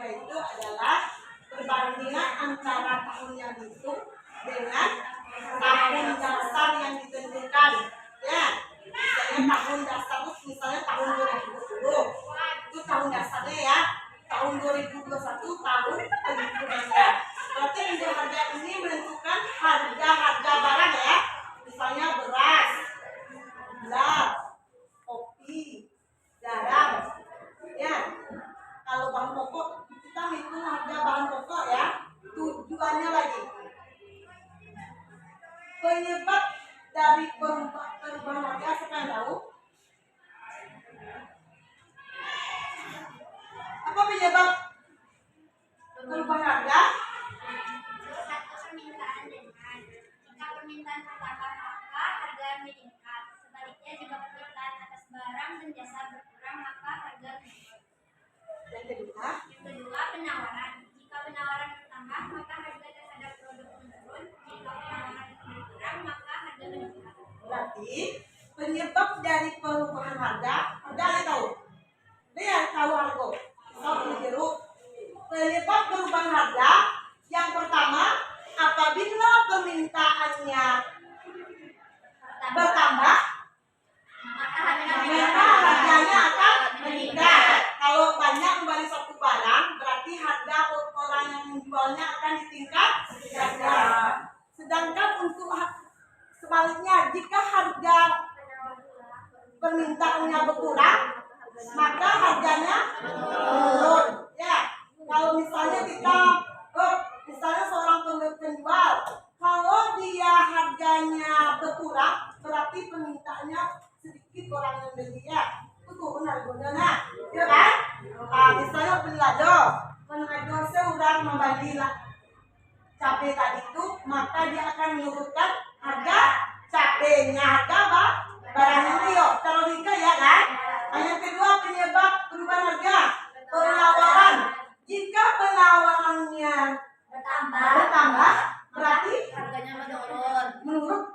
itu adalah perbandingan antara tahun yang dihitung dengan tahun dasar yang ditentukan. Ya, misalnya tahun dasar itu misalnya tahun 2020 itu tahun dasarnya ya. Tahun 2021 tahun penghitungannya. Berarti indeks harga ini menentukan harga barang ya. Misalnya beras, gula, kopi, garam. Ya. Kalau bahan pokok kita hitung harga bahan pokok ya. Tujuannya lagi. Penyebab dari perubahan harga siapa yang tahu? Apa penyebab perubahan harga? Satu, permintaan demand. Jika permintaan bertambah maka harga meningkat. Sebaliknya jika permintaan atas barang dan jasa berkurang maka harga menurun. Yang kedua, Penawaran. Jika penawaran bertambah maka harga terhadap produk menurun. Jika penawaran berkurang maka harga meningkat. berarti penyebab dari perubahan harga ada tahu? Dia tahu harga. Tahu jeruk. Penyebab perubahan harga yang pertama apabila permintaannya bertambah Maka maka harganya akan meningkat. Kalau banyak membeli satu barang berarti harga orang yang menjualnya akan ditingkatkan. Sedangkan untuk sebaliknya jika harga permintaannya berkurang maka harganya menurun. Ya, kalau misalnya misalnya seorang penjual, kalau dia harganya berkurang, berarti permintaannya sedikit orang yang beli ya. Itu turun harganya, ya kan? Misalnya penlado seorang membeli cabai tadi itu, maka dia akan menurunkan harga cabainya, harga barang itu kalau logika ya kan? Yang kedua penyebab perubahan harga penawaran. Jika penawarannya bertambah berarti harganya menurun.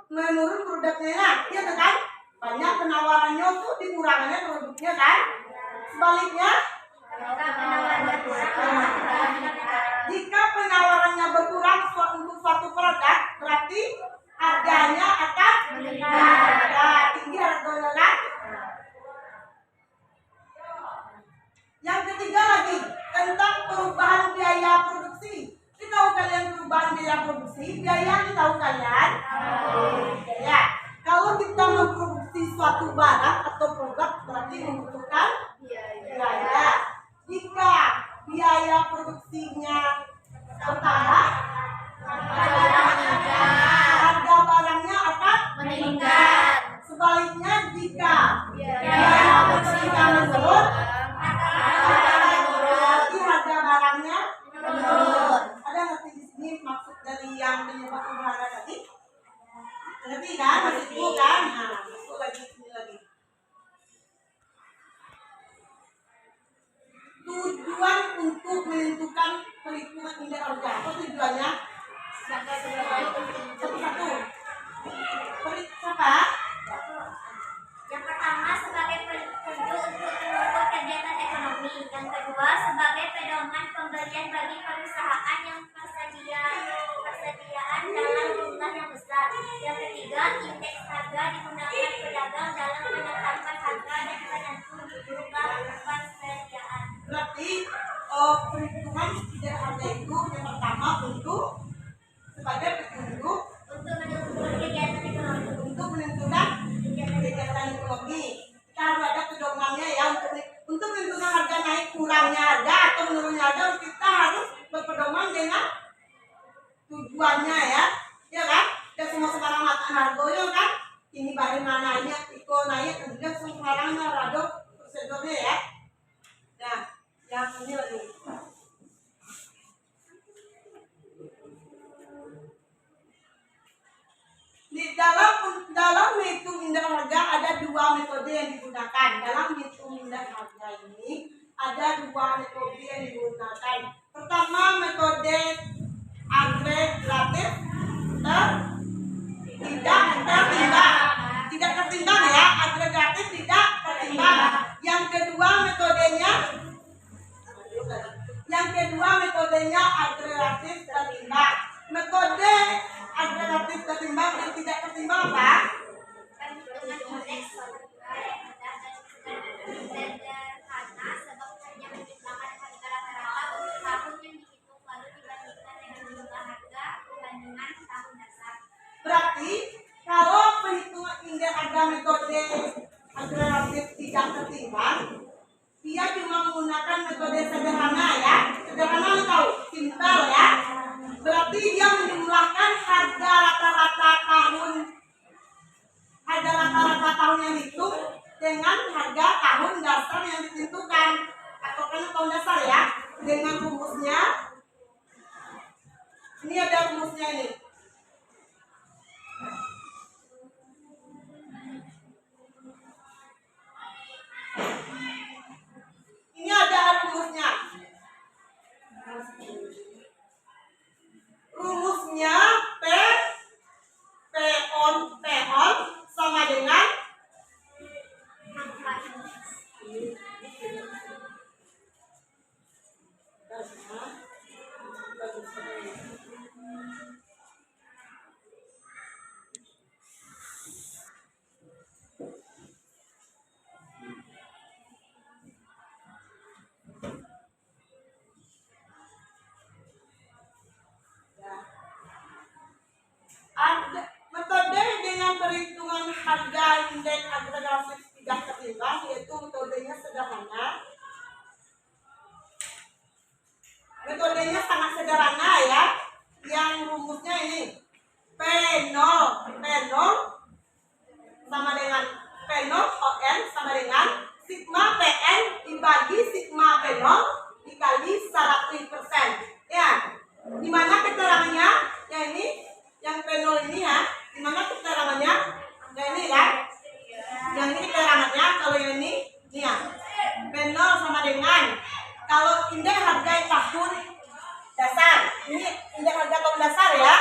menurun produknya ya kan? Banyak penawarannya tuh dikurangannya produknya kan? Sebaliknya jika penawarannya berkurang untuk suatu produk berarti harganya akan meningkat. Tinggi harganya kan? Yang ketiga lagi tentang perubahan biaya produksi. Tahu kalian perubahan biaya produksi? Biaya tahu kalian? Ya. Kalau kita memproduksi suatu barang atau produk berarti membutuhkan biaya. Jika biaya produksinya bertambah, harga barangnya akan meningkat. Sebaliknya jika biaya produksinya menurun, berarti harga barangnya menurun. Ada ngerti di sini maksud dari yang penyebab perubahan harga tadi? Ngerti kan? Maksudku kan? Nah, masuk lagi sini lagi. Tujuan untuk menentukan perhitungan indeks harga. Apa tujuannya? Satu-satu. Siapa? Yang pertama sebagai penunjuk untuk mengukur kegiatan ekonomi. Yang kedua sebagai pedoman pembelian bagi perusahaan yang persediaan dalam jumlah yang besar. Yang ketiga indeks harga digunakan pedagang dalam menetapkan harga dan penentu jumlah persediaan. Berarti perhitungan indeks harga itu yang pertama untuk sebagai petunjuk Untuk menentukan kegiatan ekonomi. untuk menentukan kegiatan ekonomi. Kita harus ada pedomannya ya untuk menentukan harga naik kurangnya harga atau menurunnya harga kita harus berpedoman dengan tujuannya ya kan? Tidak semua sembarang makan harganya kan? Ini bagaimana iko naik dan juga sembarangnya rado prosedurnya ya. Nah, yang ini lagi. Di dalam menghitung indeks harga ada dua metode yang digunakan. Dalam menghitung indeks harga ini ada dua metode yang digunakan. Pertama metode agregatif tidak tertimbang ya, agregatif tidak tertimbang. Yang kedua metodenya kedua metodenya agregatif ketimbang. Metode agregatif ketimbang dan tidak ketimbang apa? Perhitungan indeks harga yang mudah dan sederhana sebab hanya menjumlahkan harga rata-rata untuk tahun yang dihitung lalu dibandingkan dengan jumlah harga perbandingan tahun dasar. Berarti kalau perhitungan indeks harga metode agregatif tidak ketimbang, dia cuma menggunakan metode sederhana ya. Sederhana tahu, simpel ya. Berarti dia menjumlahkan harga rata-rata tahun yang dihitung dengan harga tahun dasar yang ditentukan atau kan tahun dasar ya, dengan rumusnya. Ini ada rumusnya ini. Ini ada rumusnya. Rumusnya P on sama dengan metode dengan perhitungan harga indeks agregatif tidak ketimbang, yaitu metodenya sederhana. Metodenya sangat sederhana ya. Yang rumusnya ini P0 sama dengan P0 ON sama dengan sigma PN dibagi sigma P0 dikali 100%. Ya. Di mana keterangannya? Ya ini yang P0 ini ya. Di mana keterangannya? Ya ini kan? Yang ini keterangannya. Kalau yang ini ya. P0 sama dengan, kalau indeks harga tahun dasar, ini indeks harga tahun dasar ya.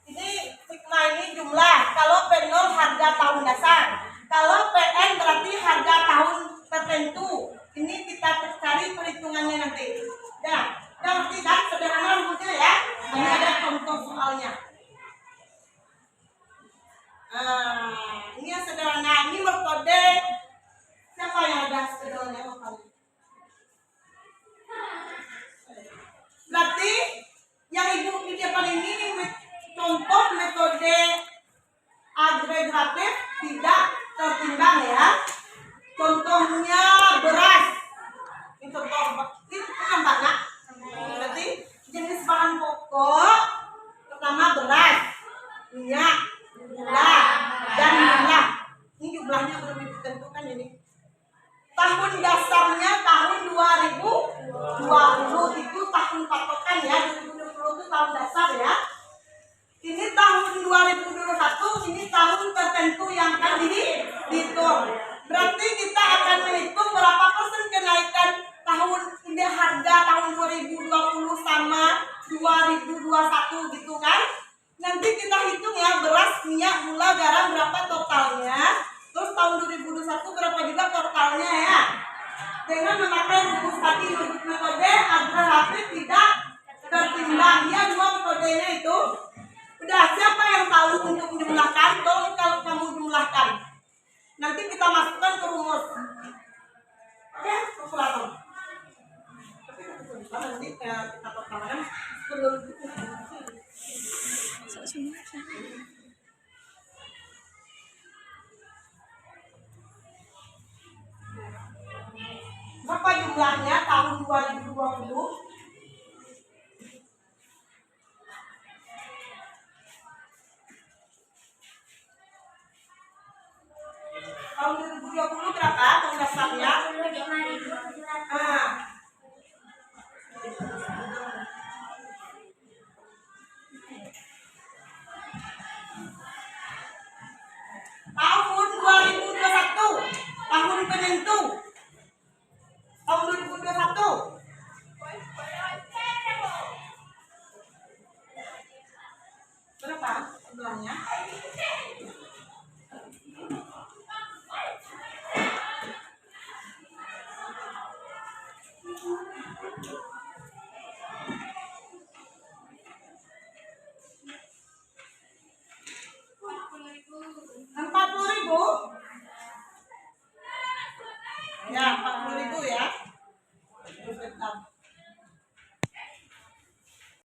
Ini sigma ini jumlah. Kalau P0 harga tahun dasar. Kalau PN berarti harga tahun tertentu. Ini kita cari perhitungannya nanti. Ya, ngerti kan? Sederhana rumusnya ya. Ini ada contoh soalnya. Ini yang sederhana. Ini metode. Siapa yang ada sederhana? Berarti yang ibu di depan ini contoh metode agregatif tidak tertimbang ya. Contohnya beras. Ini contoh ini kan banyak. Berarti jenis bahan pokok pertama beras, minyak, gula, dan jumlah. Ini jumlahnya belum ditentukan ini. Tahun dasarnya tahun 2020 itu tahun patokan ya. 2020 itu tahun dasar ya. Ini tahun 2021, ini tahun tertentu yang akan dihitung. Berarti kita akan menghitung berapa persen kenaikan tahun indeks harga tahun 2020 sama 2021 gitu kan. Nanti kita hitung ya beras, minyak, gula, garam berapa totalnya. Terus tahun 2021 berapa juga totalnya ya. Dengan memakai rumus tadi, metode agregatif tidak tertimbang. Ya dua metodenya itu. Udah, siapa yang tahu untuk menjumlahkan? Tolong kalau kamu jumlahkan. Nanti kita masukkan ke rumus. Oke, ulang. Nanti kita totalkan. Berapa jumlahnya tahun 2020? Tahun 2020 berapa tahun dasarnya? 25.700. Tahun 2021 tahun penentu